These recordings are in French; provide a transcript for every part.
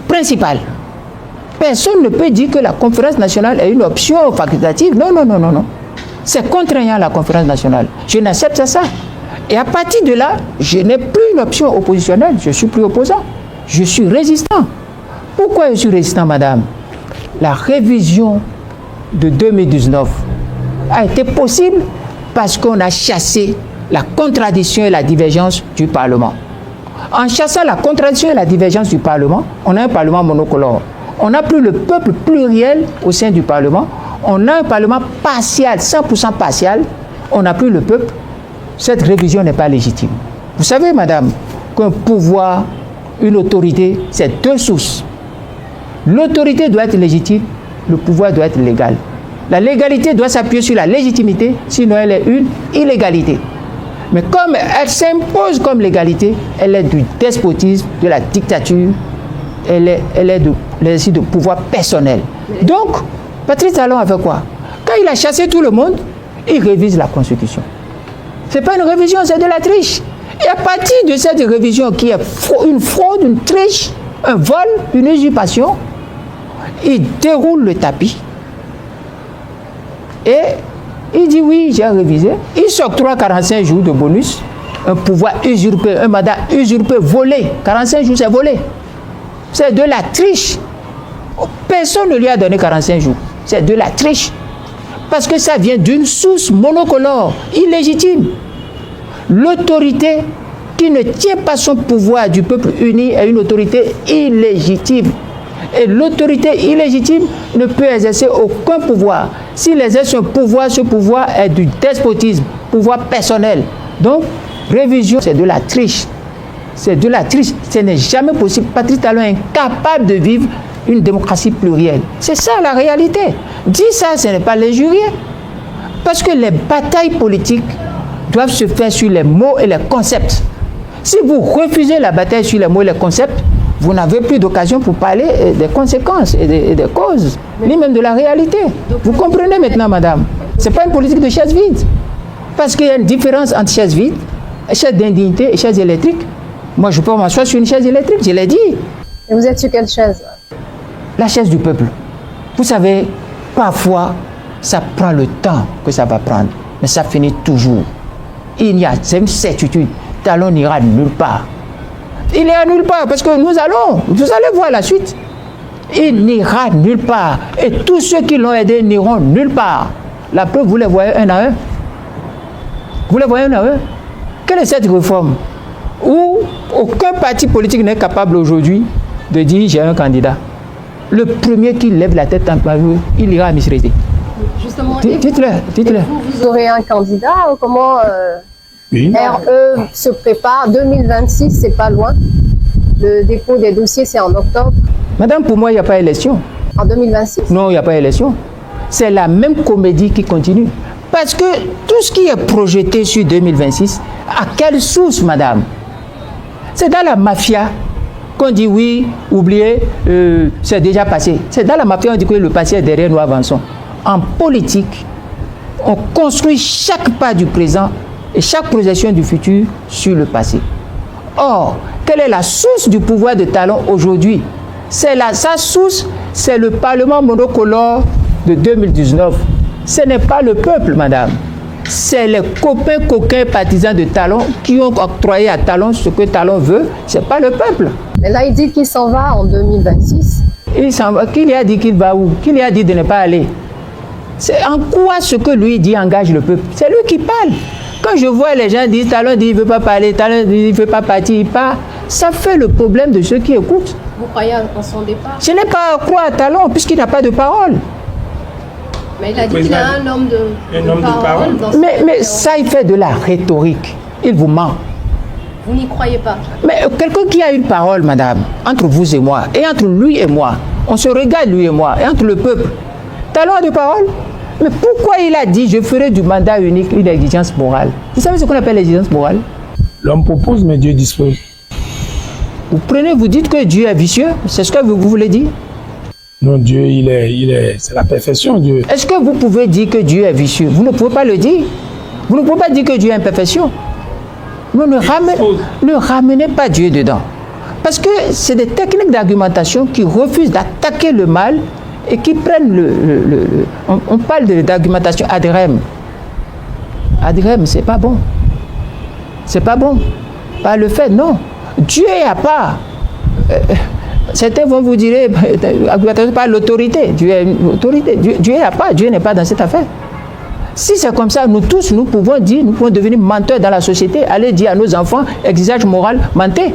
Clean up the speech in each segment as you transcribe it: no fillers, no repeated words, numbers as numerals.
principal. Personne ne peut dire que la conférence nationale est une option facultative. Non, non, non, non, non. C'est contraignant la conférence nationale. Je n'accepte ça. Et à partir de là, je n'ai plus une option oppositionnelle. Je ne suis plus opposant. Je suis résistant. Pourquoi je suis résistant, madame? La révision de 2019 a été possible parce qu'on a chassé la contradiction et la divergence du Parlement. En chassant la contradiction et la divergence du Parlement, on a un Parlement monocolore. On n'a plus le peuple pluriel au sein du Parlement. On a un Parlement partial, 100% partial. On n'a plus le peuple. Cette révision n'est pas légitime. Vous savez, madame, qu'un pouvoir, une autorité, c'est deux sources. L'autorité doit être légitime, le pouvoir doit être légal. La légalité doit s'appuyer sur la légitimité, sinon elle est une illégalité. Mais comme elle s'impose comme légalité, elle est du despotisme, de la dictature, elle est de l'exercice de pouvoir personnel. Donc, Patrice Talon a fait quoi? Quand il a chassé tout le monde, il révise la Constitution. Ce n'est pas une révision, c'est de la triche. Et à partir de cette révision qui est une fraude, une triche, un vol, une usurpation, il déroule le tapis et il dit oui, j'ai révisé. Il s'octroie 45 jours de bonus, un pouvoir usurpé, un mandat usurpé, volé. 45 jours, c'est volé. C'est de la triche. Personne ne lui a donné 45 jours. C'est de la triche. Parce que ça vient d'une source monocolore, illégitime. L'autorité qui ne tient pas son pouvoir du peuple uni est une autorité illégitime. Et l'autorité illégitime ne peut exercer aucun pouvoir. S'il exerce un pouvoir, ce pouvoir est du despotisme, pouvoir personnel. Donc, révision, c'est de la triche. C'est de la triche. Ce n'est jamais possible. Patrice Talon est incapable de vivre une démocratie plurielle. C'est ça la réalité. Dire ça, ce n'est pas l'injurier. Parce que les batailles politiques doivent se faire sur les mots et les concepts. Si vous refusez la bataille sur les mots et les concepts, vous n'avez plus d'occasion pour parler des conséquences et des causes, ni même de la réalité. Vous comprenez maintenant, madame? Ce n'est pas une politique de chaise vide. Parce qu'il y a une différence entre chaise vide, chaise d'indignité et chaise électrique. Moi, je peux m'asseoir sur une chaise électrique, je l'ai dit. Et vous êtes sur quelle chaise? La chaise du peuple. Vous savez, parfois, ça prend le temps que ça va prendre, mais ça finit toujours. Il y a une certitude, Talon n'ira nulle part. Il n'ira nulle part parce que vous allez voir la suite. Il n'ira nulle part. Et tous ceux qui l'ont aidé n'iront nulle part. La preuve, vous les voyez un à un. Vous les voyez un à un. Quelle est cette réforme où aucun parti politique n'est capable aujourd'hui de dire j'ai un candidat? Le premier qui lève la tête en parole, il ira à Misrete. Justement, dites-le. Vous aurez un candidat, comment Oui. RE se prépare, 2026, c'est pas loin. Le dépôt des dossiers, c'est en octobre. Madame, pour moi, il n'y a pas élection. En 2026? Non, il n'y a pas élection. C'est la même comédie qui continue. Parce que tout ce qui est projeté sur 2026, à quelle source, madame? C'est dans la mafia qu'on dit oui, oubliez, c'est déjà passé. C'est dans la mafia qu'on dit que le passé est derrière nous, avançons. En politique, on construit chaque pas du présent et chaque projection du futur sur le passé. Or, quelle est la source du pouvoir de Talon aujourd'hui? Sa source, c'est le Parlement monocolore de 2019. Ce n'est pas le peuple, madame. C'est les copains coquins partisans de Talon qui ont octroyé à Talon ce que Talon veut. Ce n'est pas le peuple. Mais là, il dit qu'il s'en va en 2026. Il s'en va. Qui lui a dit qu'il va où? Qui lui a dit de ne pas aller? C'est en quoi ce que lui dit engage le peuple? C'est lui qui parle. Quand je vois les gens dire Talon dit il ne veut pas parler, Talon dit il ne veut pas partir, il part, ça fait le problème de ceux qui écoutent. Vous croyez en son départ? Je n'ai pas à croire à Talon puisqu'il n'a pas de parole. Mais il a dit qu'il est un homme de parole. Mais ça, il fait de la rhétorique. Il vous ment. Vous n'y croyez pas? Mais quelqu'un qui a une parole, madame, entre vous et moi, et entre lui et moi, on se regarde lui et moi, et entre le peuple, Talon a de parole. Mais pourquoi il a dit je ferai du mandat unique une exigence morale? Vous savez ce qu'on appelle l'exigence morale? L'homme propose, mais Dieu dispose. Vous prenez, vous dites que Dieu est vicieux, c'est ce que vous voulez dire? Non, Dieu, c'est la perfection, Dieu. Est-ce que vous pouvez dire que Dieu est vicieux? Vous ne pouvez pas le dire. Vous ne pouvez pas dire que Dieu est imperfection. Ne ramenez pas Dieu dedans. Parce que c'est des techniques d'argumentation qui refusent d'attaquer le mal et qui prennent on parle d'argumentation ad rem. Ad rem, c'est pas bon. C'est pas bon. Pas le fait, non. Dieu est à part. Certains vont vous dire, argumentation par l'autorité. Dieu est une autorité. Dieu est à part. Dieu n'est pas dans cette affaire. Si c'est comme ça, nous tous, nous pouvons devenir menteurs dans la société, aller dire à nos enfants, exigence morale, mentez.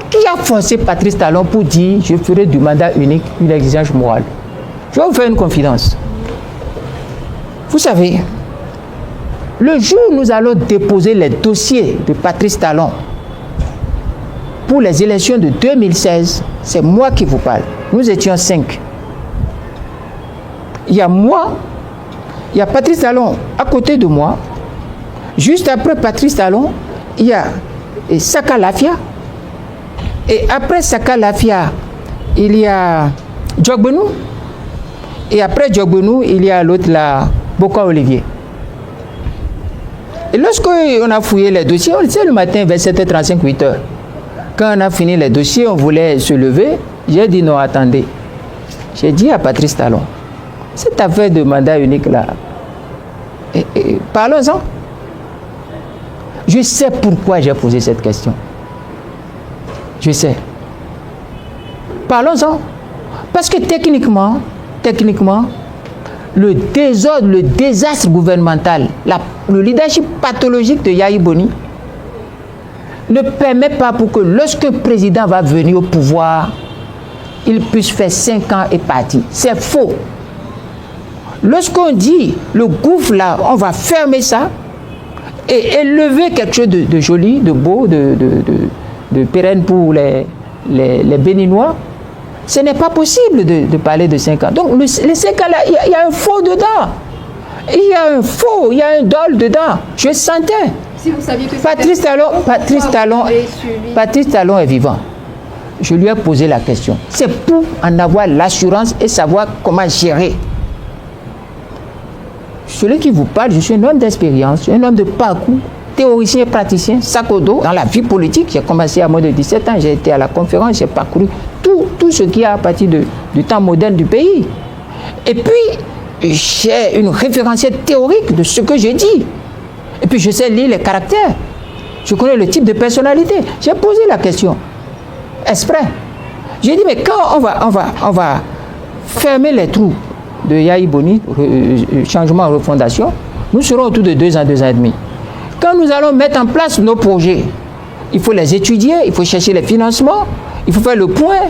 Qui a forcé Patrice Talon pour dire, je ferai du mandat unique une exigence morale? Je vais vous faire une confidence. Vous savez, le jour où nous allons déposer les dossiers de Patrice Talon pour les élections de 2016, c'est moi qui vous parle. Nous étions 5. Il y a moi, il y a Patrice Talon à côté de moi. Juste après Patrice Talon, il y a Saka Lafia. Et après Saka Lafia, il y a Djogbenou. Et après Djogbenou, il y a l'autre là, Boka Olivier. Et lorsqu'on a fouillé les dossiers, on était le matin vers 7h35, 8h. Quand on a fini les dossiers, on voulait se lever. J'ai dit non, attendez. J'ai dit à Patrice Talon, cette affaire de mandat unique là, parlons-en. Je sais pourquoi j'ai posé cette question. Je sais. Parlons-en. Parce que techniquement, le désordre, le désastre gouvernemental, le leadership pathologique de Yahya Boni ne permet pas pour que lorsqu'un président va venir au pouvoir, il puisse faire 5 ans et partir. C'est faux. Lorsqu'on dit le gouffre là, on va fermer ça et élever quelque chose de joli, de beau, de pérenne pour les Béninois, ce n'est pas possible de parler de 5 ans. Donc les 5 ans là, il y a un faux dedans. Il y a un faux, il y a un dol dedans. Je sentais. Si vous saviez que Patrice Talon est vivant. Je lui ai posé la question. C'est pour en avoir l'assurance et savoir comment gérer. Celui qui vous parle, je suis un homme d'expérience, un homme de parcours, théoricien et praticien, sac au dos. Dans la vie politique, j'ai commencé à moins de 17 ans, j'ai été à la conférence, j'ai parcouru tout ce qui a à partir du temps moderne du pays. Et puis, j'ai une référentielle théorique de ce que j'ai dit. Et puis, je sais lire les caractères. Je connais le type de personnalité. J'ai posé la question, exprès. J'ai dit, mais quand on va fermer les trous de Yahya Boni, changement en refondation, nous serons autour de 2 ans, 2 ans et demi. Quand nous allons mettre en place nos projets, il faut les étudier, il faut chercher les financements, il faut faire le point